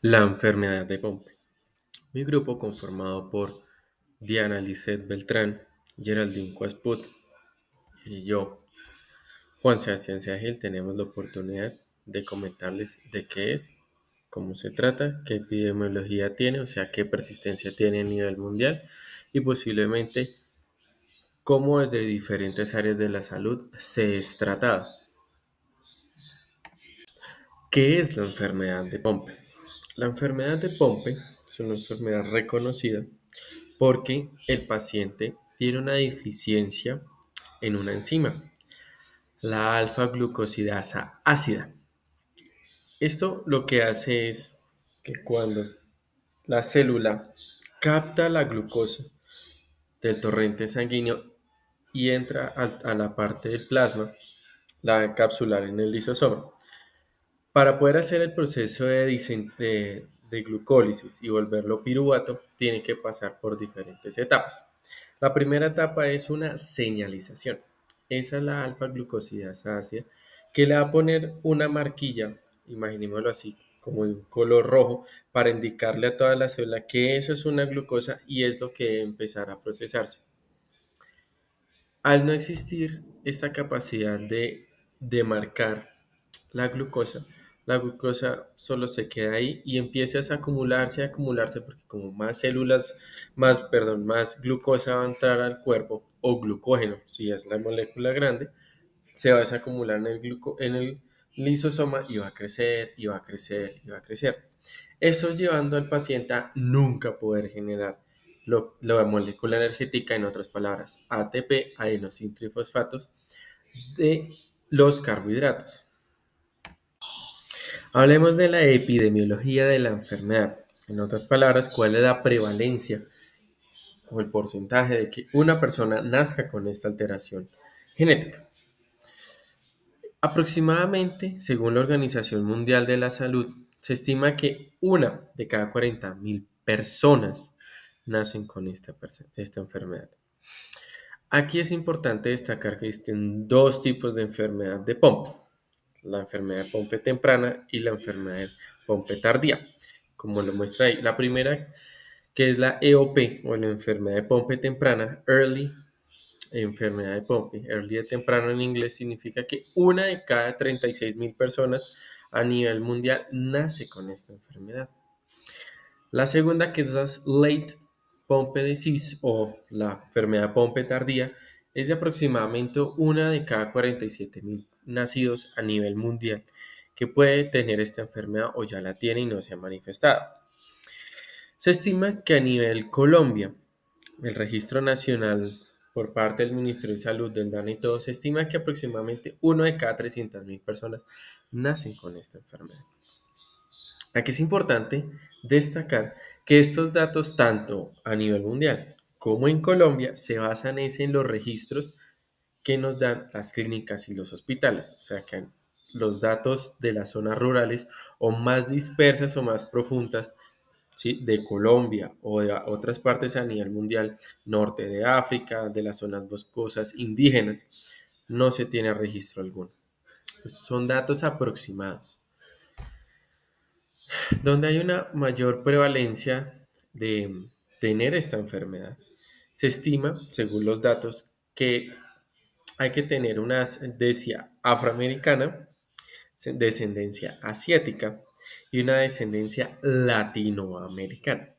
La enfermedad de Pompe. Mi grupo, conformado por Diana Lisset Beltrán, Geraldine Quasput y yo, Juan Sebastián Seagil, tenemos la oportunidad de comentarles de qué es, cómo se trata, qué epidemiología tiene, o sea, qué persistencia tiene a nivel mundial y posiblemente cómo desde diferentes áreas de la salud se es tratada. ¿Qué es la enfermedad de Pompe? La enfermedad de Pompe es una enfermedad reconocida porque el paciente tiene una deficiencia en una enzima, la alfa-glucosidasa ácida. Esto lo que hace es que cuando la célula capta la glucosa del torrente sanguíneo y entra a la parte del plasma, la va a encapsular en el lisosoma. Para poder hacer el proceso de glucólisis y volverlo piruvato, tiene que pasar por diferentes etapas. La primera etapa es una señalización. Esa es la alfa-glucosidasa ácida que le va a poner una marquilla, imaginémoslo así, como de un color rojo, para indicarle a toda la célula que eso es una glucosa y es lo que debe empezar a procesarse. Al no existir esta capacidad de marcar la glucosa solo se queda ahí y empieza a acumularse, porque como más células, más glucosa va a entrar al cuerpo, o glucógeno, si es la molécula grande, se va a desacumular en el lisosoma y va a crecer, y va a crecer, y va a crecer. Esto llevando al paciente a nunca poder generar la molécula energética, en otras palabras, ATP, adenosintrifosfatos, de los carbohidratos. Hablemos de la epidemiología de la enfermedad. En otras palabras, cuál es la prevalencia o el porcentaje de que una persona nazca con esta alteración genética. Aproximadamente, según la Organización Mundial de la Salud, se estima que una de cada 40.000 personas nacen con esta enfermedad. Aquí es importante destacar que existen dos tipos de enfermedad de Pompe: la enfermedad de Pompe temprana y la enfermedad de Pompe tardía, como lo muestra ahí. La primera, que es la EOP o la enfermedad de Pompe temprana, Early enfermedad de Pompe. Early de temprano en inglés significa que una de cada 36.000 personas a nivel mundial nace con esta enfermedad. La segunda, que es la Late Pompe Disease o la enfermedad de Pompe tardía, es de aproximadamente una de cada 47.000 nacidos a nivel mundial que puede tener esta enfermedad o ya la tiene y no se ha manifestado. Se estima que a nivel Colombia, el registro nacional por parte del Ministerio de Salud, del DANE y todo, se estima que aproximadamente uno de cada 300.000 personas nacen con esta enfermedad. Aquí es importante destacar que estos datos, tanto a nivel mundial como en Colombia, se basan en los registros que nos dan las clínicas y los hospitales, o sea que los datos de las zonas rurales o más dispersas o más profundas, ¿sí?, de Colombia o de otras partes a nivel mundial, norte de África, de las zonas boscosas indígenas, no se tiene registro alguno. Son datos aproximados. Donde hay una mayor prevalencia de tener esta enfermedad, se estima, según los datos, que hay que tener una ascendencia afroamericana, descendencia asiática y una descendencia latinoamericana.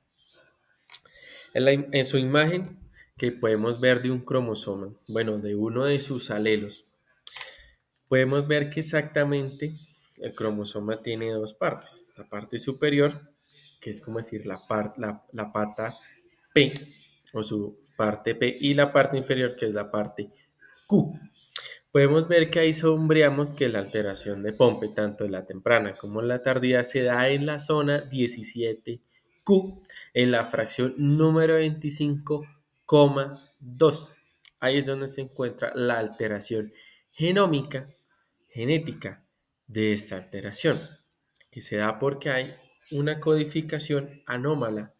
En su imagen que podemos ver de un cromosoma, bueno, de uno de sus alelos, podemos ver que exactamente el cromosoma tiene dos partes. La parte superior, que es como decir la pata P o su parte P, y la parte inferior, que es la parte Q. Podemos ver que ahí sombreamos que la alteración de Pompe, tanto la temprana como la tardía, se da en la zona 17Q, en la fracción número 25,2. Ahí es donde se encuentra la alteración genómica, genética de esta alteración, que se da porque hay una codificación anómala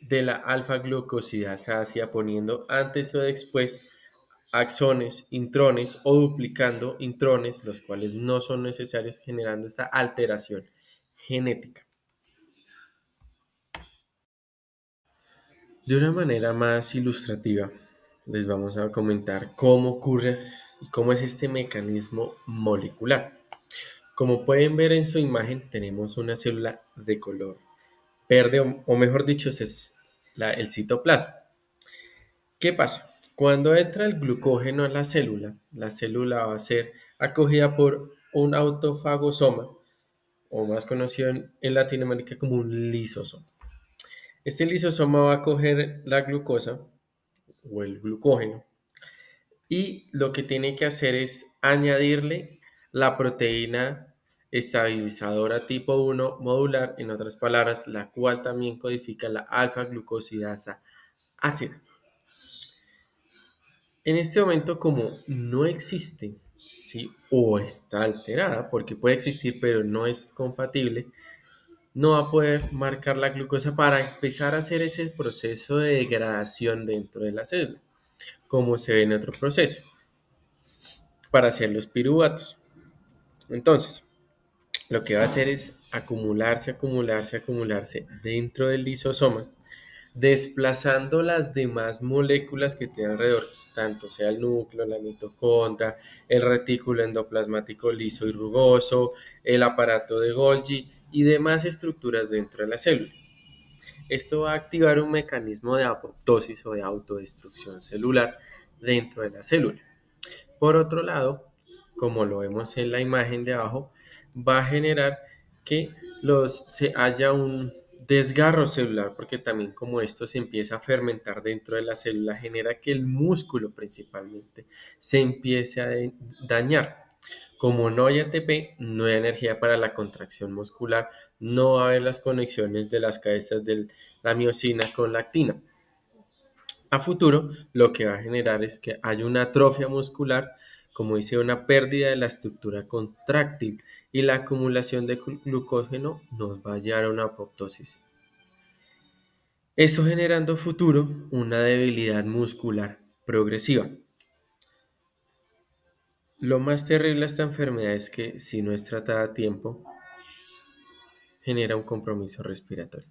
de la alfa-glucosidasa ácida, poniendo antes o después axones, intrones o duplicando intrones, los cuales no son necesarios, generando esta alteración genética. De una manera más ilustrativa, les vamos a comentar cómo ocurre y cómo es este mecanismo molecular. Como pueden ver en su imagen, tenemos una célula de color verde, o mejor dicho, ese es el citoplasma. ¿Qué pasa? Cuando entra el glucógeno a la célula va a ser acogida por un autofagosoma, o más conocido en Latinoamérica como un lisosoma. Este lisosoma va a coger la glucosa o el glucógeno y lo que tiene que hacer es añadirle la proteína estabilizadora tipo 1 modular, en otras palabras, la cual también codifica la alfa-glucosidasa ácida. En este momento, como no existe, ¿sí? O está alterada, porque puede existir, pero no es compatible, no va a poder marcar la glucosa para empezar a hacer ese proceso de degradación dentro de la célula, como se ve en otro proceso, para hacer los piruvatos. Entonces, lo que va a hacer es acumularse dentro del lisosoma, desplazando las demás moléculas que tiene alrededor, tanto sea el núcleo, la mitocondria, el retículo endoplasmático liso y rugoso, el aparato de Golgi y demás estructuras dentro de la célula. Esto va a activar un mecanismo de apoptosis o de autodestrucción celular dentro de la célula. Por otro lado, como lo vemos en la imagen de abajo, va a generar que se haya un desgarro celular, porque también como esto se empieza a fermentar dentro de la célula, genera que el músculo principalmente se empiece a dañar. Como no hay ATP, no hay energía para la contracción muscular, no va a haber las conexiones de las cabezas de la miosina con la actina. A futuro, lo que va a generar es que haya una atrofia muscular, como dice, una pérdida de la estructura contráctil y la acumulación de glucógeno nos va a llevar a una apoptosis. Eso generando a futuro una debilidad muscular progresiva. Lo más terrible de esta enfermedad es que si no es tratada a tiempo, genera un compromiso respiratorio,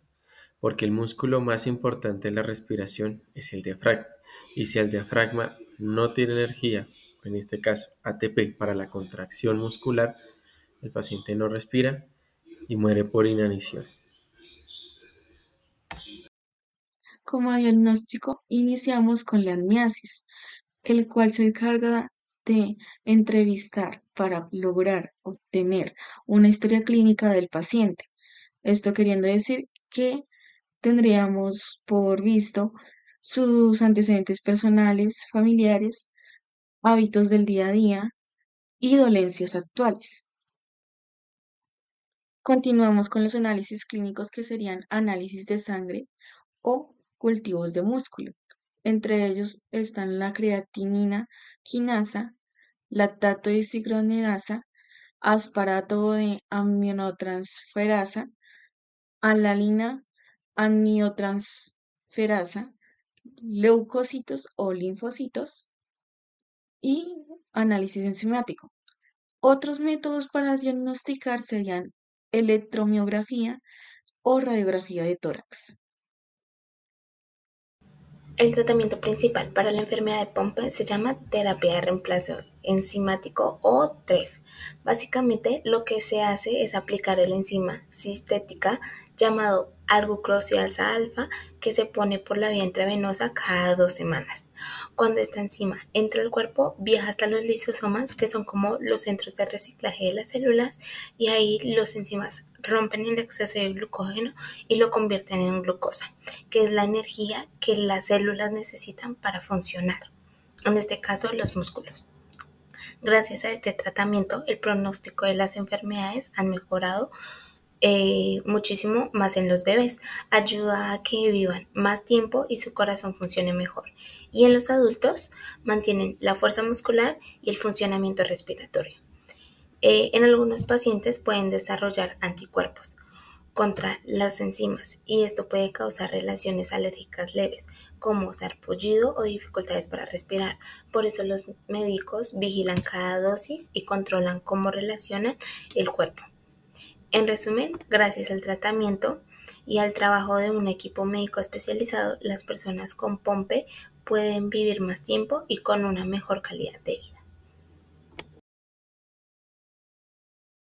porque el músculo más importante de la respiración es el diafragma, y si el diafragma no tiene energía, en este caso ATP para la contracción muscular, el paciente no respira y muere por inanición. Como diagnóstico, iniciamos con la amniasis, el cual se encarga de entrevistar para lograr obtener una historia clínica del paciente. Esto queriendo decir que tendríamos por visto sus antecedentes personales, familiares, hábitos del día a día y dolencias actuales. Continuamos con los análisis clínicos que serían análisis de sangre o cultivos de músculo. Entre ellos están la creatinina quinasa, lactato deshidrogenasa, asparato de aminotransferasa, alanina aminotransferasa, leucocitos o linfocitos y análisis enzimático. Otros métodos para diagnosticar serían electromiografía o radiografía de tórax. El tratamiento principal para la enfermedad de Pompe se llama terapia de reemplazo enzimático o TREF. Básicamente lo que se hace es aplicar el enzima cistética llamado alglucosialasa alfa que se pone por la vía intravenosa cada 2 semanas. Cuando esta enzima entra al cuerpo, viaja hasta los lisosomas, que son como los centros de reciclaje de las células, y ahí los enzimas rompen el exceso de glucógeno y lo convierten en glucosa, que es la energía que las células necesitan para funcionar, en este caso los músculos. Gracias a este tratamiento, el pronóstico de las enfermedades han mejorado muchísimo más en los bebés. Ayuda a que vivan más tiempo y su corazón funcione mejor. Y en los adultos mantienen la fuerza muscular y el funcionamiento respiratorio. En algunos pacientes pueden desarrollar anticuerpos contra las enzimas y esto puede causar reacciones alérgicas leves como sarpullido o dificultades para respirar. Por eso los médicos vigilan cada dosis y controlan cómo relacionan el cuerpo. En resumen, gracias al tratamiento y al trabajo de un equipo médico especializado, las personas con POMPE pueden vivir más tiempo y con una mejor calidad de vida.